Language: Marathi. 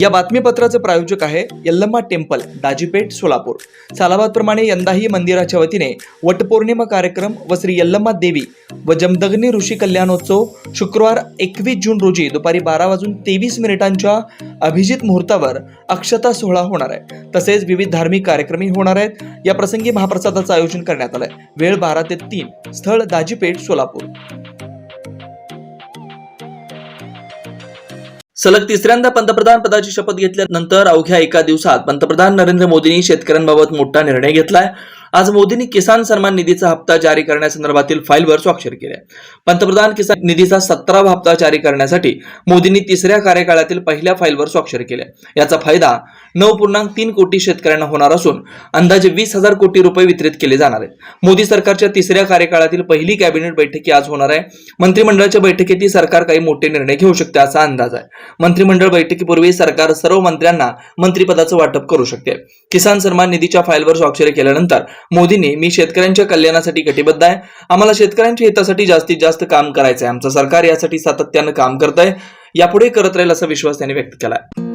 या बातमीपत्राचे प्रायोजक आहे यल्लम्मा टेम्पल, दाजीपेठ, सोलापूर। सालाबादप्रमाणे यंदाही मंदिराच्या वतीने वटपौर्णिमा कार्यक्रम व श्री यल्लम्मा देवी व जमदग्नी ऋषी कल्याणोत्सव शुक्रवार 21 जून रोजी दुपारी 12:23 अभिजित मुहूर्तावर अक्षता सोहळा होणार आहे। तसेच विविध धार्मिक कार्यक्रमही होणार आहेत। या प्रसंगी महाप्रसादाचं आयोजन करण्यात आलंय। वेळ 12 ते 3, स्थळ दाजीपेठ, सोलापूर। सलग तिसऱ्यांदा पंतप्रधान पदाची शपथ घेतल्यानंतर अवघ्या एका दिवसात पंतप्रधान नरेंद्र मोदींनी शेतकऱ्यांबाबत मोठा निर्णय घेतलाय। आज मोदींनी किसान सन्मान निधीचा हप्ता जारी करण्यासंदर्भातील फाईलवर स्वाक्षरी केली आहे। पंतप्रधान किसान निधीचा 17वा हप्ता जारी करण्यासाठी मोदींनी तिसऱ्या कार्यकाळातील पहिल्या फाईलवर स्वाक्षरी केली आहे। याचा फायदा 9.3 कोटी शेतकऱ्यांना होणार असून अंदाजे 20,000 कोटी रुपये वितरित केले जाणार आहेत। मोदी सरकारच्या तिसऱ्या कार्यकाळातील पहिली कॅबिनेट बैठकी आज होणार आहे। मंत्रिमंडळाच्या बैठकीतही सरकार काही मोठे निर्णय घेऊ शकते असा अंदाज आहे। मंत्रिमंडळ बैठकीपूर्वी सरकार सर्व मंत्र्यांना मंत्रिपदाचं वाटप करू शकते। किसान सन्मान निधीच्या फाईलवर स्वाक्षरी केल्यानंतर मोदींनी मी शेतकऱ्यांच्या कल्याणासाठी कटिबद्ध आहे। आम्हाला शेतकऱ्यांच्या हितासाठी जास्तीत जास्त काम करायचं आहे। आमचं सरकार यासाठी सातत्यानं काम करत आहे, यापुढे करत राहील असा विश्वास त्यांनी व्यक्त केला आहे।